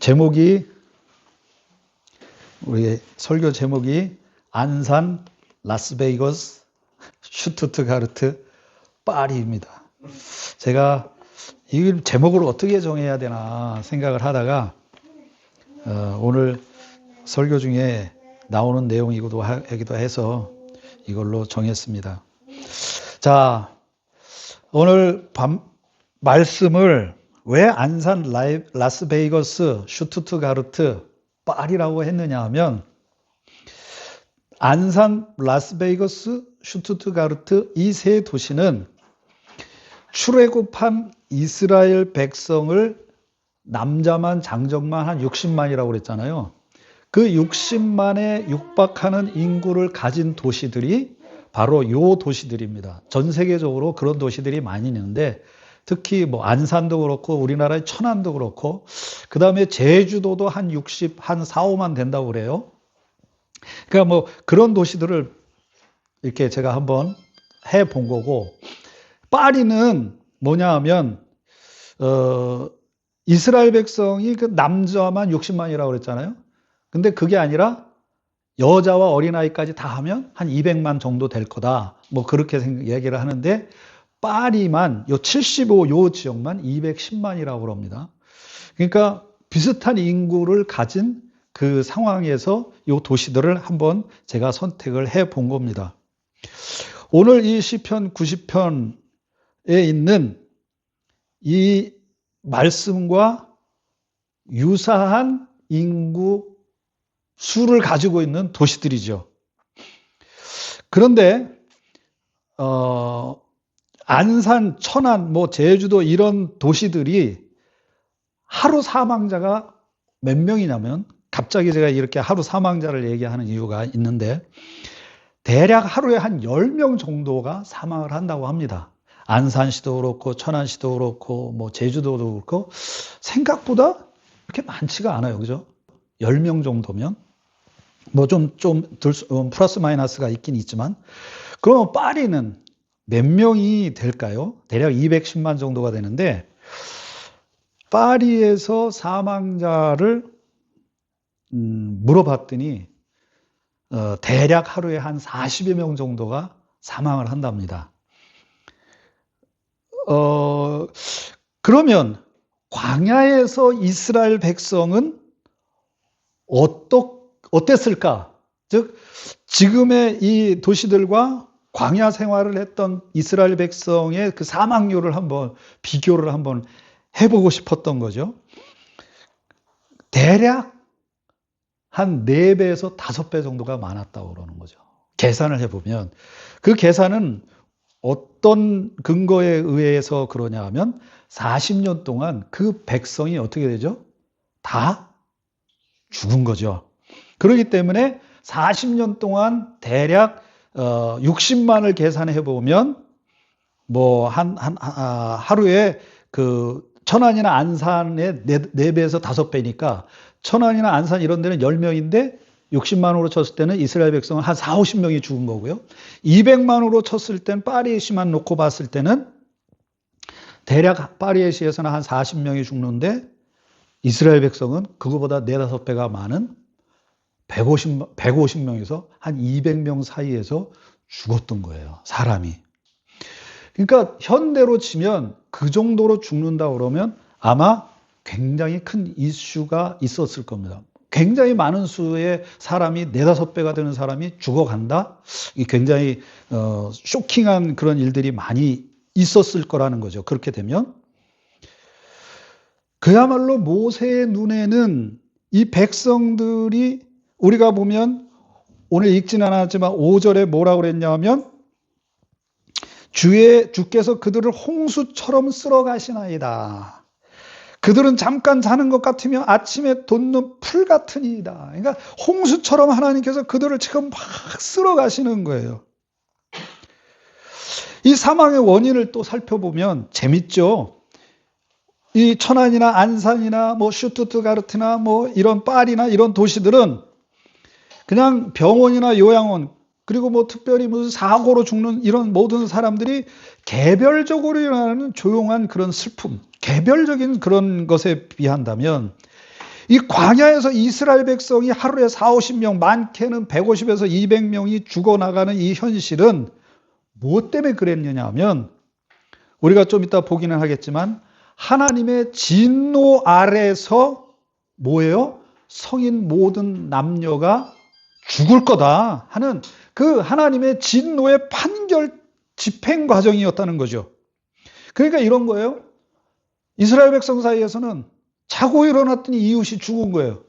제목이 우리 설교 제목이 안산, 라스베이거스, 슈투트가르트, 파리입니다. 제가 이 제목을 어떻게 정해야 되나 생각을 하다가 오늘 설교 중에 나오는 내용이기도 하기도 해서 이걸로 정했습니다. 자, 오늘 말씀을 왜 안산, 라스베이거스, 슈투트가르트, 파리라고 했느냐 하면 안산, 라스베이거스, 슈투트가르트 이 세 도시는 출애굽한 이스라엘 백성을 남자만 장정만 한 60만이라고 그랬잖아요. 그 60만에 육박하는 인구를 가진 도시들이 바로 요 도시들입니다. 전 세계적으로 그런 도시들이 많이 있는데 특히 뭐 안산도 그렇고 우리나라의 천안도 그렇고 그 다음에 제주도도 한 4, 5만 된다고 그래요. 그러니까 뭐 그런 도시들을 이렇게 제가 한번 해본 거고, 파리는 뭐냐 하면 이스라엘 백성이 그 남자만 60만이라고 그랬잖아요. 근데 그게 아니라 여자와 어린아이까지 다 하면 한 200만 정도 될 거다. 뭐 그렇게 얘기를 하는데 파리만 요 75 요 지역만 210만이라고 그럽니다. 그러니까 비슷한 인구를 가진 그 상황에서 요 도시들을 한번 제가 선택을 해 본 겁니다. 오늘 이 시편 90편에 있는 이 말씀과 유사한 인구 수를 가지고 있는 도시들이죠. 그런데 안산, 천안, 뭐 제주도 이런 도시들이 하루 사망자가 몇 명이냐면, 갑자기 제가 이렇게 하루 사망자를 얘기하는 이유가 있는데 대략 하루에 한 10명 정도가 사망을 한다고 합니다. 안산시도 그렇고 천안시도 그렇고 뭐 제주도도 그렇고 생각보다 그렇게 많지가 않아요. 그죠? 10명 정도면 뭐 좀 플러스 마이너스가 있긴 있지만, 그러면 파리는 몇 명이 될까요? 대략 210만 정도가 되는데 파리에서 사망자를 물어봤더니 대략 하루에 한 40여 명 정도가 사망을 한답니다. 그러면 광야에서 이스라엘 백성은 어땠을까? 즉 지금의 이 도시들과 광야 생활을 했던 이스라엘 백성의 그 사망률을 한번 비교를 한번 해보고 싶었던 거죠. 대략 한 4배에서 5배 정도가 많았다고 그러는 거죠. 계산을 해보면 그 계산은 어떤 근거에 의해서 그러냐 하면 40년 동안 그 백성이 어떻게 되죠? 다 죽은 거죠. 그렇기 때문에 40년 동안 대략 60만을 계산해 보면 뭐 하루에 그 천안이나 안산의 4배에서 5배니까 천안이나 안산 이런 데는 10명인데 60만으로 쳤을 때는 이스라엘 백성은 한 4, 50명이 죽은 거고요. 200만으로 쳤을 때는 파리시만 놓고 봤을 때는 대략 파리시에서는 한 40명이 죽는데 이스라엘 백성은 그거보다 4, 5배가 많은 150명에서 한 200명 사이에서 죽었던 거예요. 사람이. 그러니까 현대로 치면 그 정도로 죽는다 그러면 아마 굉장히 큰 이슈가 있었을 겁니다. 굉장히 많은 수의 사람이 4, 5배가 되는 사람이 죽어간다? 이 굉장히 쇼킹한 그런 일들이 많이 있었을 거라는 거죠. 그렇게 되면 그야말로 모세의 눈에는 이 백성들이 우리가 보면 오늘 읽지는 않았지만 5절에 뭐라고 그랬냐면 주께서 그들을 홍수처럼 쓸어 가시나이다. 그들은 잠깐 자는 것 같으며 아침에 돋는 풀 같으니이다. 그러니까 홍수처럼 하나님께서 그들을 지금 막 쓸어 가시는 거예요. 이 사망의 원인을 또 살펴보면 재밌죠. 이 천안이나 안산이나 뭐 슈투트가르트나 뭐 이런 파리나 이런 도시들은 그냥 병원이나 요양원 그리고 뭐 특별히 무슨 사고로 죽는 이런 모든 사람들이 개별적으로 일어나는 조용한 그런 슬픔, 개별적인 그런 것에 비한다면 이 광야에서 이스라엘 백성이 하루에 40~50명, 많게는 150에서 200명이 죽어나가는 이 현실은 무엇 때문에 그랬느냐 하면, 우리가 좀 이따 보기는 하겠지만 하나님의 진노 아래서 뭐예요? 성인 모든 남녀가 죽을 거다 하는 그 하나님의 진노의 판결 집행 과정이었다는 거죠. 그러니까 이런 거예요. 이스라엘 백성 사이에서는 자고 일어났더니 이웃이 죽은 거예요.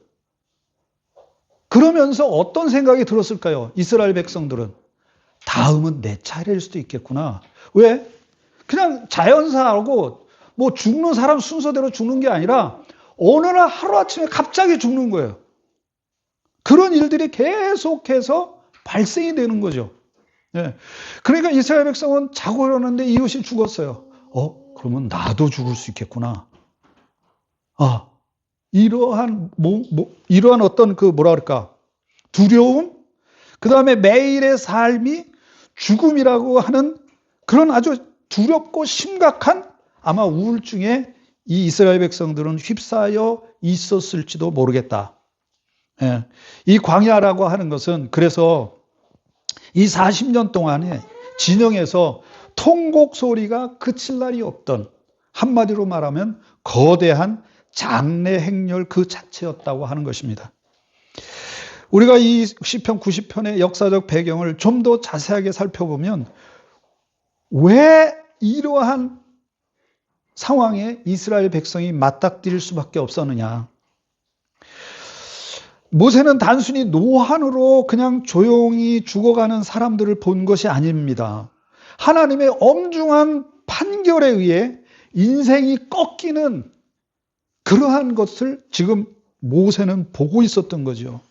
그러면서 어떤 생각이 들었을까요? 이스라엘 백성들은 다음은 내 차례일 수도 있겠구나. 왜? 그냥 자연사하고 뭐 죽는 사람 순서대로 죽는 게 아니라 어느 날 하루아침에 갑자기 죽는 거예요. 그런 일들이 계속해서 발생이 되는 거죠. 예. 그러니까 이스라엘 백성은 자고 일어났는데 이웃이 죽었어요. 그러면 나도 죽을 수 있겠구나. 이러한 어떤 뭐라 그럴까? 두려움? 그 다음에 매일의 삶이 죽음이라고 하는 그런 아주 두렵고 심각한 아마 우울증에 이 이스라엘 백성들은 휩싸여 있었을지도 모르겠다. 예. 이 광야라고 하는 것은 그래서 이 40년 동안에 진영에서 통곡 소리가 그칠 날이 없던, 한마디로 말하면 거대한 장래 행렬 그 자체였다고 하는 것입니다. 우리가 이 시편 90편의 역사적 배경을 좀 더 자세하게 살펴보면 왜 이러한 상황에 이스라엘 백성이 맞닥뜨릴 수밖에 없었느냐. 모세는 단순히 노한으로 그냥 조용히 죽어가는 사람들을 본 것이 아닙니다. 하나님의 엄중한 판결에 의해 인생이 꺾이는 그러한 것을 지금 모세는 보고 있었던 거죠.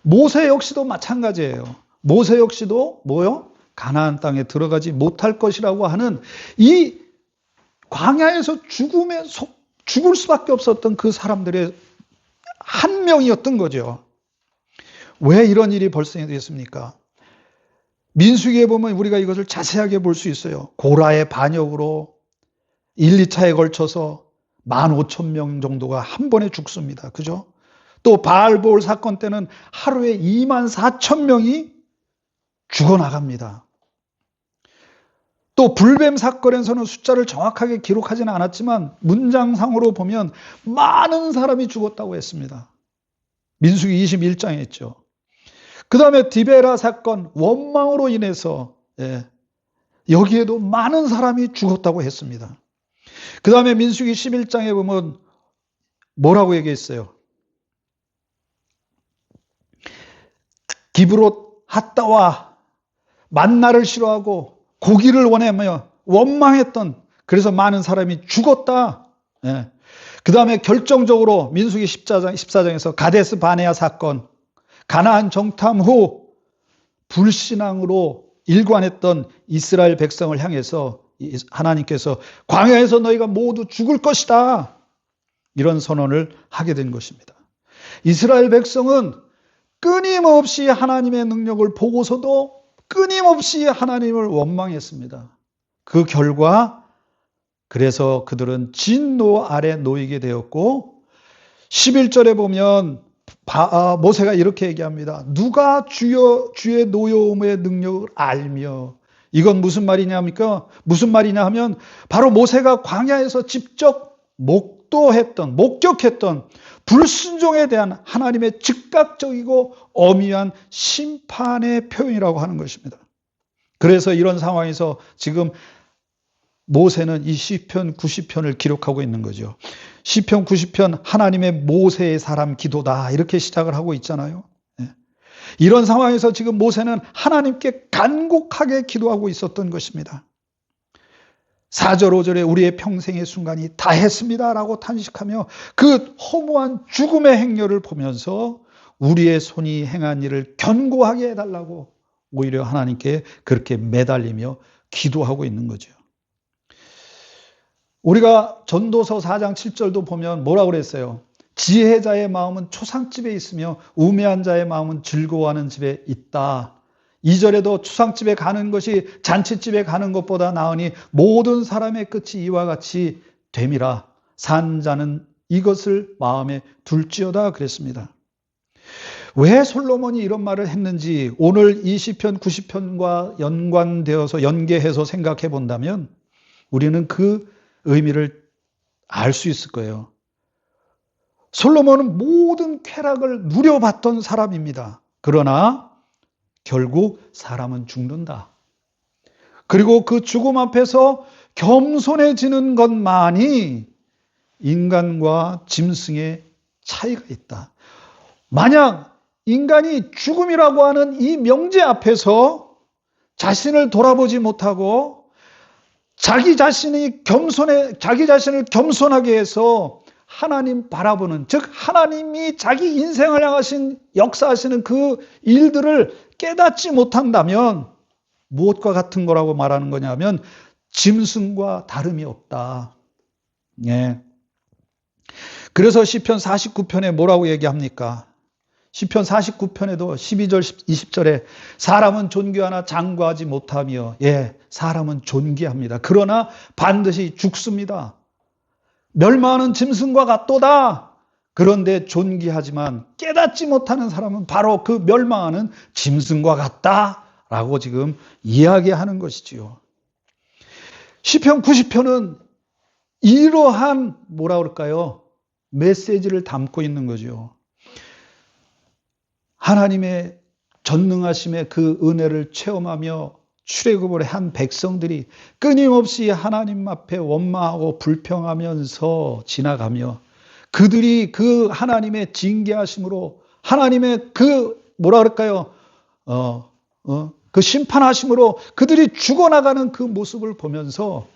모세 역시도 마찬가지예요. 모세 역시도 뭐요? 가나안 땅에 들어가지 못할 것이라고 하는 이 광야에서 죽을 수밖에 없었던 그 사람들의 한 명이었던 거죠. 왜 이런 일이 발생이 됐습니까? 민수기에 보면 우리가 이것을 자세하게 볼 수 있어요. 고라의 반역으로 1, 2차에 걸쳐서 15,000명 정도가 한 번에 죽습니다. 그죠? 또 바알볼 사건 때는 하루에 24,000명이 죽어나갑니다. 또 불뱀 사건에서는 숫자를 정확하게 기록하지는 않았지만 문장상으로 보면 많은 사람이 죽었다고 했습니다. 민수기 21장에 있죠. 그 다음에 디베라 사건, 원망으로 인해서 여기에도 많은 사람이 죽었다고 했습니다. 그 다음에 민수기 11장에 보면 뭐라고 얘기했어요? 기브롯 핫다와 만나를 싫어하고 고기를 원하며 원망했던, 그래서 많은 사람이 죽었다. 그 다음에 결정적으로 민수기 14장에서 가데스 바네아 사건, 가나안 정탐 후 불신앙으로 일관했던 이스라엘 백성을 향해서 하나님께서 광야에서 너희가 모두 죽을 것이다, 이런 선언을 하게 된 것입니다. 이스라엘 백성은 끊임없이 하나님의 능력을 보고서도 끊임없이 하나님을 원망했습니다. 그 결과 그래서 그들은 진노 아래 놓이게 되었고, 11절에 보면 모세가 이렇게 얘기합니다. 누가 주의 노여움의 능력을 알며. 이건 무슨 말이냐니까? 무슨 말이냐 하면 바로 모세가 광야에서 직접 목격했던 불순종에 대한 하나님의 즉각적이고 엄위한 심판의 표현이라고 하는 것입니다. 그래서 이런 상황에서 지금 모세는 이 시편 90편을 기록하고 있는 거죠. 시편 90편 하나님의 모세의 사람 기도다, 이렇게 시작을 하고 있잖아요. 이런 상황에서 지금 모세는 하나님께 간곡하게 기도하고 있었던 것입니다. 4절 5절에 우리의 평생의 순간이 다 했습니다라고 탄식하며 그 허무한 죽음의 행렬을 보면서 우리의 손이 행한 일을 견고하게 해달라고 오히려 하나님께 그렇게 매달리며 기도하고 있는 거죠. 우리가 전도서 4장 7절도 보면 뭐라고 그랬어요? 지혜자의 마음은 초상집에 있으며 우매한 자의 마음은 즐거워하는 집에 있다. 2절에도 초상집에 가는 것이 잔치집에 가는 것보다 나으니 모든 사람의 끝이 이와 같이 됨이라. 산 자는 이것을 마음에 둘지어다 그랬습니다. 왜 솔로몬이 이런 말을 했는지 오늘 이 시편 90편과 연관되어서 연계해서 생각해 본다면 우리는 그 의미를 알 수 있을 거예요. 솔로몬은 모든 쾌락을 누려봤던 사람입니다. 그러나 결국 사람은 죽는다. 그리고 그 죽음 앞에서 겸손해지는 것만이 인간과 짐승의 차이가 있다. 만약 인간이 죽음이라고 하는 이 명제 앞에서 자신을 돌아보지 못하고 자기 자신을 겸손하게 해서 하나님 바라보는, 즉 하나님이 자기 인생을 향하신 역사하시는 그 일들을 깨닫지 못한다면 무엇과 같은 거라고 말하는 거냐면 짐승과 다름이 없다. 예. 그래서 시편 49편에 뭐라고 얘기합니까? 시편 49편에도 12절 20절에 사람은 존귀하나 장구하지 못하며, 예, 사람은 존귀합니다. 그러나 반드시 죽습니다. 멸망하는 짐승과 같도다. 그런데 존귀하지만 깨닫지 못하는 사람은 바로 그 멸망하는 짐승과 같다라고 지금 이야기하는 것이지요. 시편 90편은 이러한 뭐라 그럴까요? 메시지를 담고 있는 거죠. 하나님의 전능하심의 그 은혜를 체험하며 출애굽을 한 백성들이 끊임없이 하나님 앞에 원망하고 불평하면서 지나가며 그들이 그 하나님의 징계하심으로 하나님의 그 뭐라 그럴까요? 그 심판하심으로 그들이 죽어나가는 그 모습을 보면서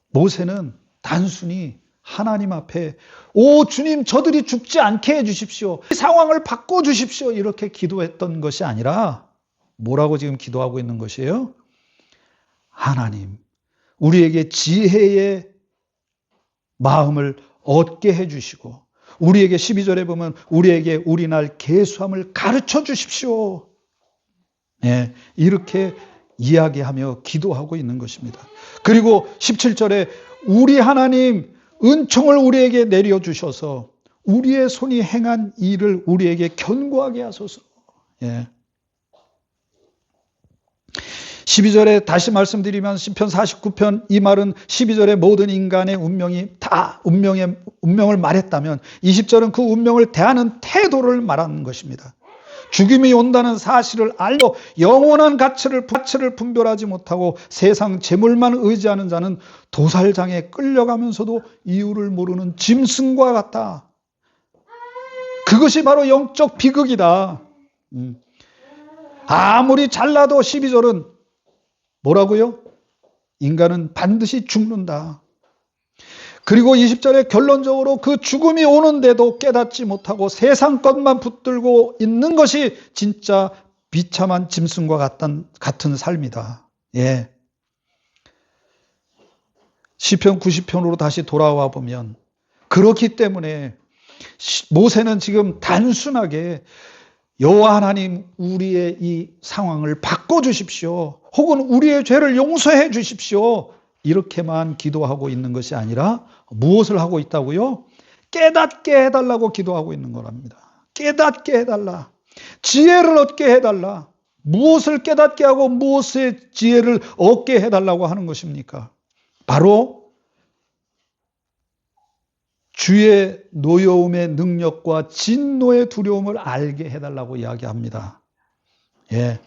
모세는 단순히 하나님 앞에 오 주님 저들이 죽지 않게 해주십시오. 이 상황을 바꿔주십시오. 이렇게 기도했던 것이 아니라 뭐라고 지금 기도하고 있는 것이에요? 하나님 우리에게 지혜의 마음을 얻게 해주시고 우리에게 12절에 보면 우리에게 우리 날 계수함을 가르쳐 주십시오. 네, 이렇게 이야기하며 기도하고 있는 것입니다. 그리고 17절에 우리 하나님 은총을 우리에게 내려주셔서 우리의 손이 행한 일을 우리에게 견고하게 하소서. 예. 12절에 다시 말씀드리면 시편 49편 이 말은 12절에 모든 인간의 운명이 다 운명을 말했다면 20절은 그 운명을 대하는 태도를 말하는 것입니다. 죽음이 온다는 사실을 알고 영원한 가치를 분별하지 못하고 세상 재물만 의지하는 자는 도살장에 끌려가면서도 이유를 모르는 짐승과 같다. 그것이 바로 영적 비극이다. 아무리 잘나도 12절은 뭐라고요? 인간은 반드시 죽는다. 그리고 20절에 결론적으로 그 죽음이 오는데도 깨닫지 못하고 세상 것만 붙들고 있는 것이 진짜 비참한 짐승과 같은 삶이다. 예. 시편 90편으로 다시 돌아와 보면 그렇기 때문에 모세는 지금 단순하게 여호와 하나님 우리의 이 상황을 바꿔주십시오. 혹은 우리의 죄를 용서해 주십시오. 이렇게만 기도하고 있는 것이 아니라 무엇을 하고 있다고요? 깨닫게 해달라고 기도하고 있는 거랍니다. 깨닫게 해달라. 지혜를 얻게 해달라. 무엇을 깨닫게 하고 무엇의 지혜를 얻게 해달라고 하는 것입니까? 바로 주의 노여움의 능력과 진노의 두려움을 알게 해달라고 이야기합니다. 예.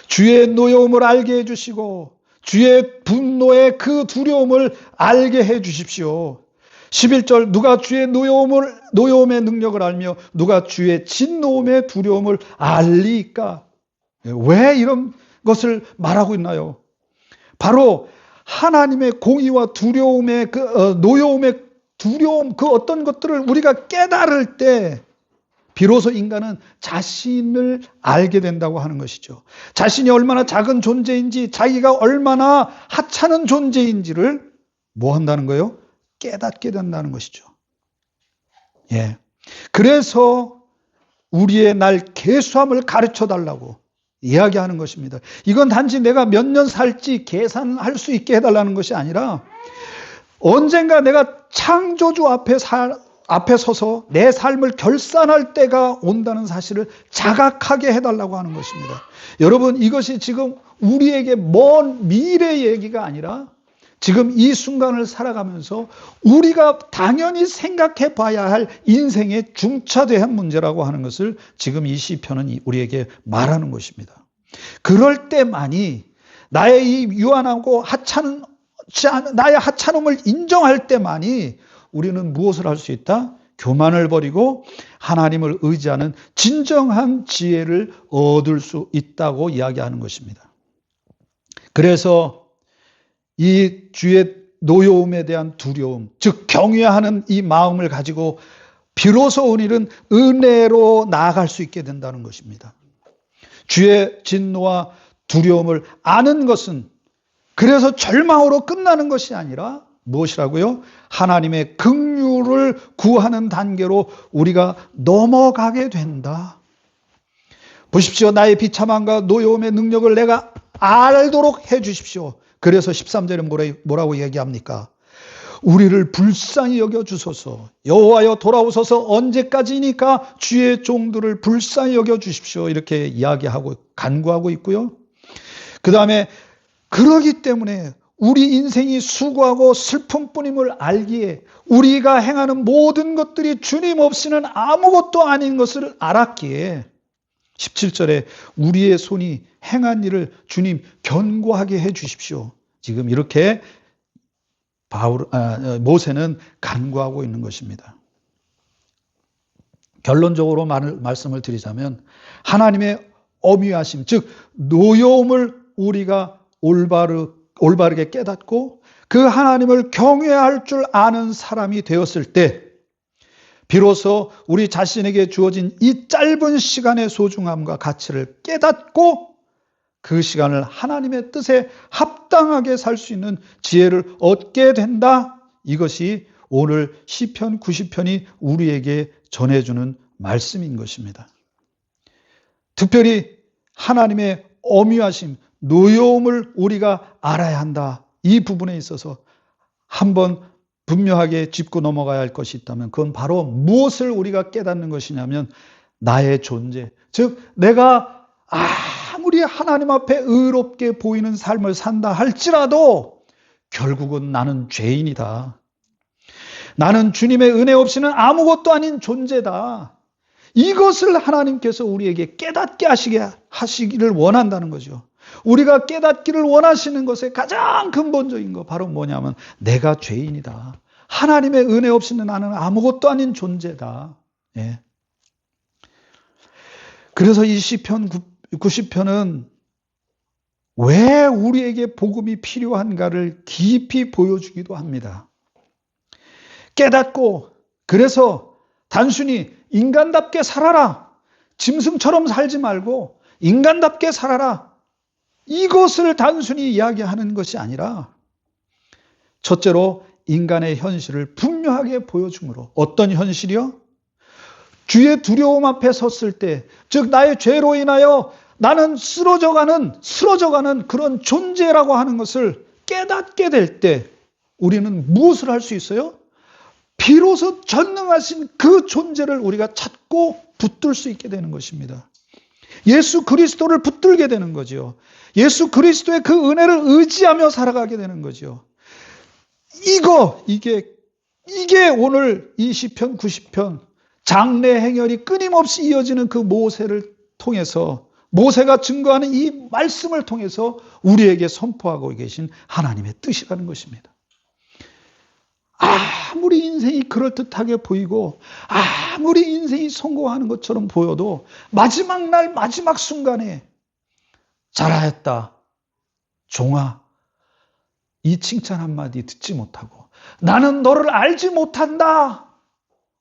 주의 노여움을 알게 해주시고 주의 분노의 그 두려움을 알게 해 주십시오. 11절 누가 주의 노여움의 능력을 알며 누가 주의 진노움의 두려움을 알리까? 왜 이런 것을 말하고 있나요? 바로 하나님의 공의와 두려움의 노여움의 두려움 그 어떤 것들을 우리가 깨달을 때 비로소 인간은 자신을 알게 된다고 하는 것이죠. 자신이 얼마나 작은 존재인지 자기가 얼마나 하찮은 존재인지를 뭐 한다는 거예요? 깨닫게 된다는 것이죠. 예. 그래서 우리의 날 계수함을 가르쳐 달라고 이야기하는 것입니다. 이건 단지 내가 몇 년 살지 계산할 수 있게 해달라는 것이 아니라 언젠가 내가 창조주 앞에 서서 내 삶을 결산할 때가 온다는 사실을 자각하게 해달라고 하는 것입니다. 여러분, 이것이 지금 우리에게 먼 미래 얘기가 아니라 지금 이 순간을 살아가면서 우리가 당연히 생각해 봐야 할 인생의 중차대한 문제라고 하는 것을 지금 이 시편은 우리에게 말하는 것입니다. 그럴 때만이 나의 이 유한하고 나의 하찮음을 인정할 때만이 우리는 무엇을 할 수 있다? 교만을 버리고 하나님을 의지하는 진정한 지혜를 얻을 수 있다고 이야기하는 것입니다. 그래서 이 주의 노여움에 대한 두려움, 즉 경외하는 이 마음을 가지고 비로소 우리는 은혜로 나아갈 수 있게 된다는 것입니다. 주의 진노와 두려움을 아는 것은 그래서 절망으로 끝나는 것이 아니라 무엇이라고요? 하나님의 긍휼을 구하는 단계로 우리가 넘어가게 된다. 보십시오. 나의 비참함과 노여움의 능력을 내가 알도록 해 주십시오. 그래서 13절에 뭐라고 얘기합니까? 우리를 불쌍히 여겨주소서. 여호와여 돌아오소서. 언제까지니까 주의 종들을 불쌍히 여겨주십시오. 이렇게 이야기하고 간구하고 있고요. 그 다음에 그러기 때문에 우리 인생이 수고하고 슬픔뿐임을 알기에 우리가 행하는 모든 것들이 주님 없이는 아무것도 아닌 것을 알았기에 17절에 우리의 손이 행한 일을 주님 견고하게 해 주십시오. 지금 이렇게 모세는 간구하고 있는 것입니다. 결론적으로 말씀을 드리자면 하나님의 엄위하심, 즉 노여움을 우리가 올바르게 깨닫고 그 하나님을 경외할 줄 아는 사람이 되었을 때 비로소 우리 자신에게 주어진 이 짧은 시간의 소중함과 가치를 깨닫고 그 시간을 하나님의 뜻에 합당하게 살 수 있는 지혜를 얻게 된다. 이것이 오늘 시편 90편이 우리에게 전해주는 말씀인 것입니다. 특별히 하나님의 엄위하심, 노여움을 우리가 알아야 한다. 이 부분에 있어서 한번 분명하게 짚고 넘어가야 할 것이 있다면 그건 바로 무엇을 우리가 깨닫는 것이냐면 나의 존재, 즉 내가 아무리 하나님 앞에 의롭게 보이는 삶을 산다 할지라도 결국은 나는 죄인이다. 나는 주님의 은혜 없이는 아무것도 아닌 존재다. 이것을 하나님께서 우리에게 깨닫게 하시기를 원한다는 거죠. 우리가 깨닫기를 원하시는 것의 가장 근본적인 거 바로 뭐냐면 내가 죄인이다. 하나님의 은혜 없이는 나는 아무것도 아닌 존재다. 예. 그래서 이 시편 90편은 왜 우리에게 복음이 필요한가를 깊이 보여주기도 합니다. 깨닫고 그래서 단순히 인간답게 살아라. 짐승처럼 살지 말고 인간답게 살아라. 이것을 단순히 이야기하는 것이 아니라 첫째로 인간의 현실을 분명하게 보여주므로 어떤 현실이요? 주의 두려움 앞에 섰을 때, 즉 나의 죄로 인하여 나는 쓰러져가는 그런 존재라고 하는 것을 깨닫게 될 때 우리는 무엇을 할 수 있어요? 비로소 전능하신 그 존재를 우리가 찾고 붙들 수 있게 되는 것입니다. 예수 그리스도를 붙들게 되는 거죠. 예수 그리스도의 그 은혜를 의지하며 살아가게 되는 거죠. 이게 오늘 이 시편 90편 장래 행렬이 끊임없이 이어지는 그 모세를 통해서 모세가 증거하는 이 말씀을 통해서 우리에게 선포하고 계신 하나님의 뜻이라는 것입니다. 아무리 인생이 그럴듯하게 보이고 아무리 인생이 성공하는 것처럼 보여도 마지막 날 마지막 순간에 잘하였다 종아 이 칭찬 한마디 듣지 못하고 나는 너를 알지 못한다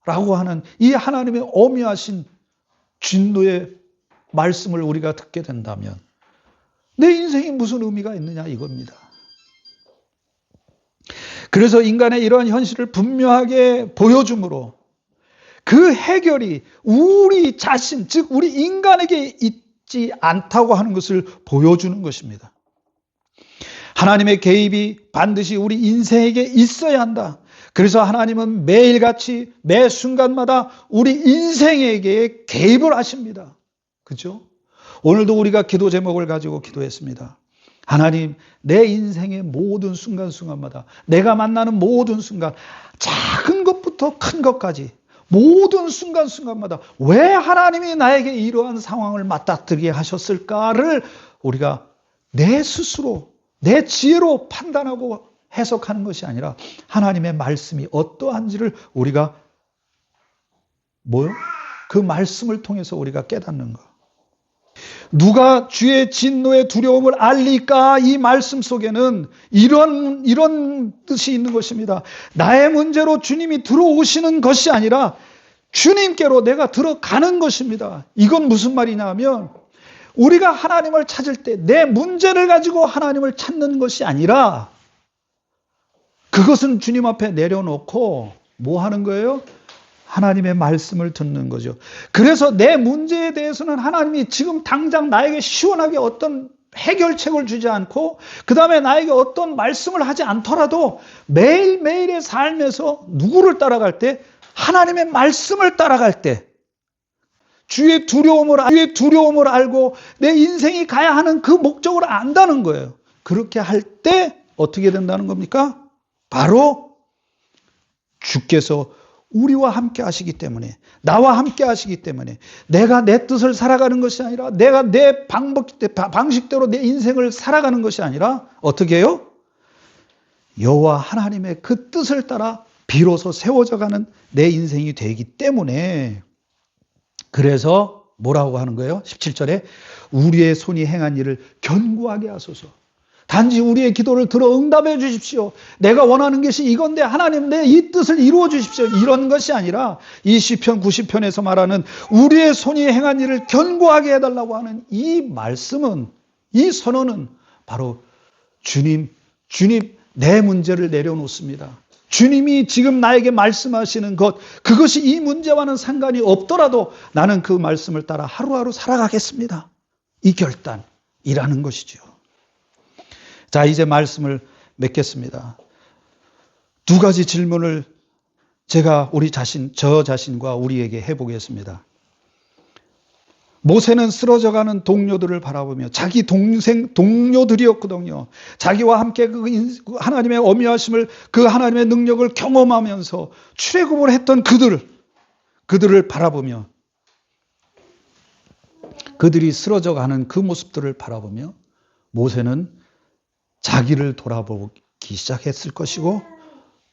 라고 하는 이 하나님의 엄위하신 진노의 말씀을 우리가 듣게 된다면 내 인생이 무슨 의미가 있느냐 이겁니다. 그래서 인간의 이러한 현실을 분명하게 보여주므로 그 해결이 우리 자신, 즉 우리 인간에게 있지 않다고 하는 것을 보여주는 것입니다. 하나님의 개입이 반드시 우리 인생에게 있어야 한다. 그래서 하나님은 매일같이 매 순간마다 우리 인생에게 개입을 하십니다. 그죠? 오늘도 우리가 기도 제목을 가지고 기도했습니다. 하나님, 내 인생의 모든 순간순간마다 내가 만나는 모든 순간, 작은 것부터 큰 것까지 모든 순간순간마다 왜 하나님이 나에게 이러한 상황을 맞닥뜨리게 하셨을까를 우리가 내 스스로 내 지혜로 판단하고 해석하는 것이 아니라 하나님의 말씀이 어떠한지를 우리가 그 말씀을 통해서 우리가 깨닫는 것. 누가 주의 진노의 두려움을 알리까? 이 말씀 속에는 이런 뜻이 있는 것입니다. 나의 문제로 주님이 들어오시는 것이 아니라 주님께로 내가 들어가는 것입니다. 이건 무슨 말이냐 하면 우리가 하나님을 찾을 때 내 문제를 가지고 하나님을 찾는 것이 아니라 그것은 주님 앞에 내려놓고 뭐 하는 거예요? 하나님의 말씀을 듣는 거죠. 그래서 내 문제에 대해서는 하나님이 지금 당장 나에게 시원하게 어떤 해결책을 주지 않고 그 다음에 나에게 어떤 말씀을 하지 않더라도 매일매일의 삶에서 누구를 따라갈 때? 하나님의 말씀을 따라갈 때 주의 두려움을 알고 내 인생이 가야 하는 그 목적을 안다는 거예요. 그렇게 할 때 어떻게 된다는 겁니까? 바로 주께서 우리와 함께 하시기 때문에, 나와 함께 하시기 때문에 내가 내 뜻을 살아가는 것이 아니라 내가 내 방식대로 내 인생을 살아가는 것이 아니라 어떻게 해요? 여호와 하나님의 그 뜻을 따라 비로소 세워져가는 내 인생이 되기 때문에 그래서 뭐라고 하는 거예요? 17절에 우리의 손이 행한 일을 견고하게 하소서. 단지 우리의 기도를 들어 응답해 주십시오. 내가 원하는 것이 이건데 하나님 내 이 뜻을 이루어 주십시오. 이런 것이 아니라 이 시편 90편에서 말하는 우리의 손이 행한 일을 견고하게 해달라고 하는 이 말씀은, 이 선언은 바로 주님 내 문제를 내려놓습니다. 주님이 지금 나에게 말씀하시는 것, 그것이 이 문제와는 상관이 없더라도 나는 그 말씀을 따라 하루하루 살아가겠습니다. 이 결단이라는 것이죠. 자, 이제 말씀을 맺겠습니다. 두 가지 질문을 제가 저 자신과 우리에게 해보겠습니다. 모세는 쓰러져가는 동료들을 바라보며 자기 동료들이었거든요. 자기와 함께 그 하나님의 어미하심을, 그 하나님의 능력을 경험하면서 출애굽을 했던 그들을 바라보며 그들이 쓰러져가는 그 모습들을 바라보며 모세는 자기를 돌아보기 시작했을 것이고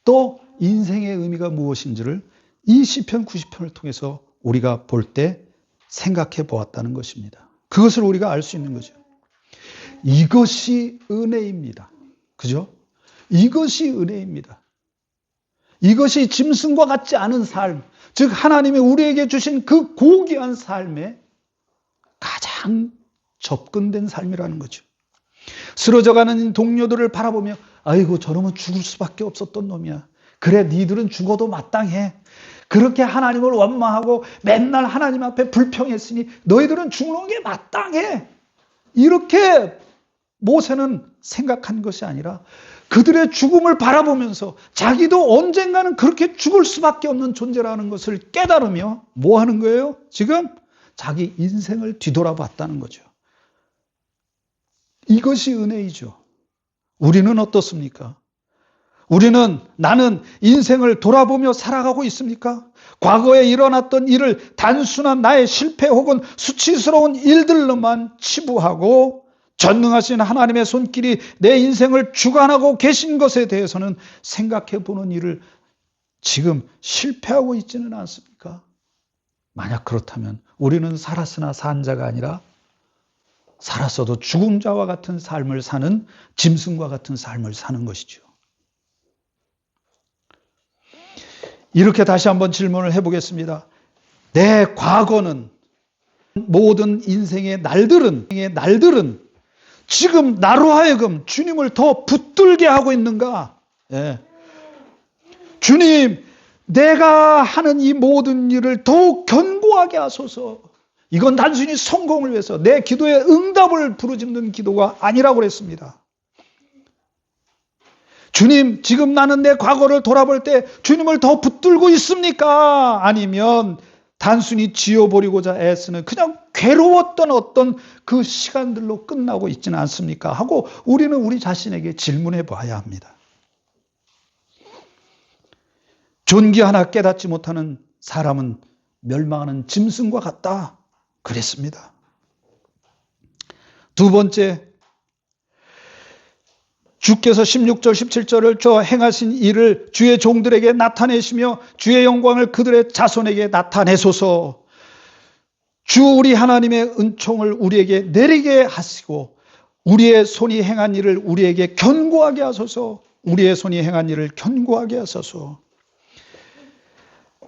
또 인생의 의미가 무엇인지를 이 시편 90편을 통해서 우리가 볼 때 생각해 보았다는 것입니다. 그것을 우리가 알 수 있는 거죠. 이것이 은혜입니다. 그죠? 이것이 은혜입니다. 이것이 짐승과 같지 않은 삶, 즉 하나님이 우리에게 주신 그 고귀한 삶에 가장 접근된 삶이라는 거죠. 쓰러져가는 동료들을 바라보며 아이고 저놈은 죽을 수밖에 없었던 놈이야. 그래 니들은 죽어도 마땅해. 그렇게 하나님을 원망하고 맨날 하나님 앞에 불평했으니 너희들은 죽는 게 마땅해. 이렇게 모세는 생각한 것이 아니라 그들의 죽음을 바라보면서 자기도 언젠가는 그렇게 죽을 수밖에 없는 존재라는 것을 깨달으며 뭐 하는 거예요? 지금 자기 인생을 뒤돌아봤다는 거죠. 이것이 은혜이죠. 우리는 어떻습니까? 나는 인생을 돌아보며 살아가고 있습니까? 과거에 일어났던 일을 단순한 나의 실패 혹은 수치스러운 일들로만 치부하고 전능하신 하나님의 손길이 내 인생을 주관하고 계신 것에 대해서는 생각해 보는 일을 지금 실패하고 있지는 않습니까? 만약 그렇다면 우리는 살았으나 산 자가 아니라 살았어도 죽은 자와 같은 삶을 사는 짐승과 같은 삶을 사는 것이죠. 이렇게 다시 한번 질문을 해보겠습니다. 내 과거는 모든 인생의 날들은 지금 나로 하여금 주님을 더 붙들게 하고 있는가? 예. 주님, 내가 하는 이 모든 일을 더욱 견고하게 하소서. 이건 단순히 성공을 위해서 내 기도에 응답을 부르짖는 기도가 아니라고 그랬습니다. 주님, 지금 나는 내 과거를 돌아볼 때 주님을 더 붙들고 있습니까? 아니면 단순히 지워버리고자 애쓰는 그냥 괴로웠던 어떤 그 시간들로 끝나고 있지는 않습니까? 하고 우리는 우리 자신에게 질문해 봐야 합니다. 존귀 하나 깨닫지 못하는 사람은 멸망하는 짐승과 같다. 그랬습니다. 두 번째, 주께서 16절 17절을 저 행하신 일을 주의 종들에게 나타내시며 주의 영광을 그들의 자손에게 나타내소서. 주 우리 하나님의 은총을 우리에게 내리게 하시고 우리의 손이 행한 일을 우리에게 견고하게 하소서. 우리의 손이 행한 일을 견고하게 하소서.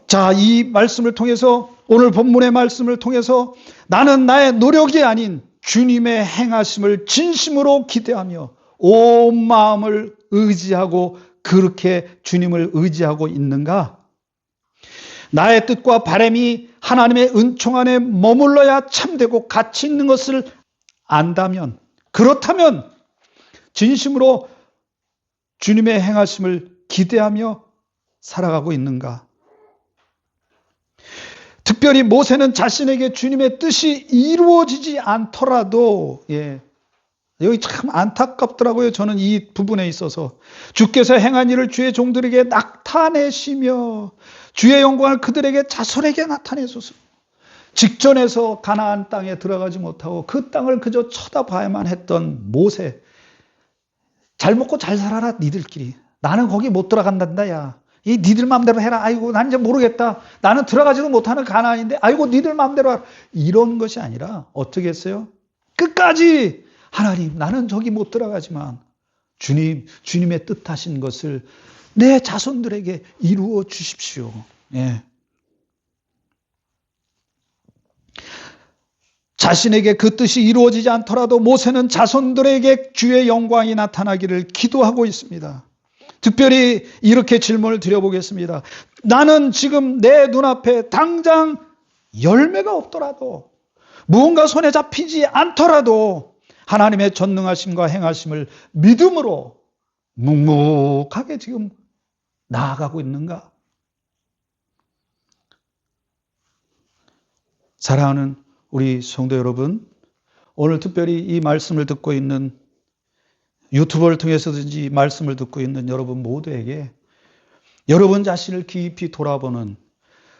자, 이 말씀을 통해서, 오늘 본문의 말씀을 통해서 나는 나의 노력이 아닌 주님의 행하심을 진심으로 기대하며 온 마음을 의지하고 그렇게 주님을 의지하고 있는가? 나의 뜻과 바람이 하나님의 은총 안에 머물러야 참되고 가치 있는 것을 안다면, 그렇다면 진심으로 주님의 행하심을 기대하며 살아가고 있는가? 특별히 모세는 자신에게 주님의 뜻이 이루어지지 않더라도, 여기 참 안타깝더라고요. 저는 이 부분에 있어서. 주께서 행한 일을 주의 종들에게 나타내시며 주의 영광을 그들에게 자손에게 나타내소서. 직전에서 가나안 땅에 들어가지 못하고 그 땅을 그저 쳐다봐야만 했던 모세. 잘 먹고 잘 살아라 니들끼리. 나는 거기 못 들어간단다 야. 이 니들 마음대로 해라. 아이고 난 이제 모르겠다. 나는 들어가지도 못하는 가나안인데 아이고 니들 마음대로 하라. 이런 것이 아니라 어떻게 했어요? 끝까지 하나님, 나는 저기 못 들어가지만 주님의 뜻하신 것을 내 자손들에게 이루어 주십시오. 예. 자신에게 그 뜻이 이루어지지 않더라도 모세는 자손들에게 주의 영광이 나타나기를 기도하고 있습니다. 특별히 이렇게 질문을 드려보겠습니다. 나는 지금 내 눈앞에 당장 열매가 없더라도, 무언가 손에 잡히지 않더라도 하나님의 전능하심과 행하심을 믿음으로 묵묵하게 지금 나아가고 있는가? 사랑하는 우리 성도 여러분, 오늘 특별히 이 말씀을 듣고 있는, 유튜브를 통해서든지 말씀을 듣고 있는 여러분 모두에게 여러분 자신을 깊이 돌아보는,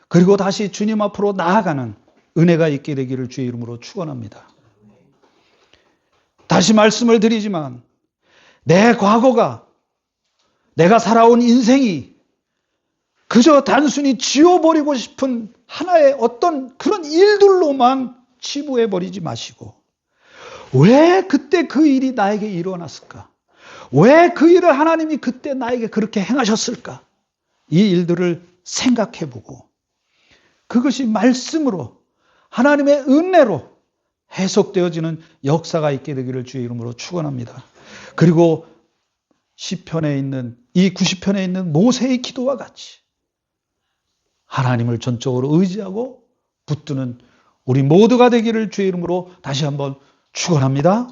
그리고 다시 주님 앞으로 나아가는 은혜가 있게 되기를 주의 이름으로 축원합니다. 다시 말씀을 드리지만 내 과거가, 내가 살아온 인생이 그저 단순히 지워버리고 싶은 하나의 어떤 그런 일들로만 치부해버리지 마시고, 왜 그때 그 일이 나에게 일어났을까? 왜 그 일을 하나님이 그때 나에게 그렇게 행하셨을까? 이 일들을 생각해보고 그것이 말씀으로, 하나님의 은혜로 해석되어지는 역사가 있게 되기를 주의 이름으로 축원합니다. 그리고 시편에 있는, 이 90편에 있는 모세의 기도와 같이 하나님을 전적으로 의지하고 붙드는 우리 모두가 되기를 주의 이름으로 다시 한번 축원합니다.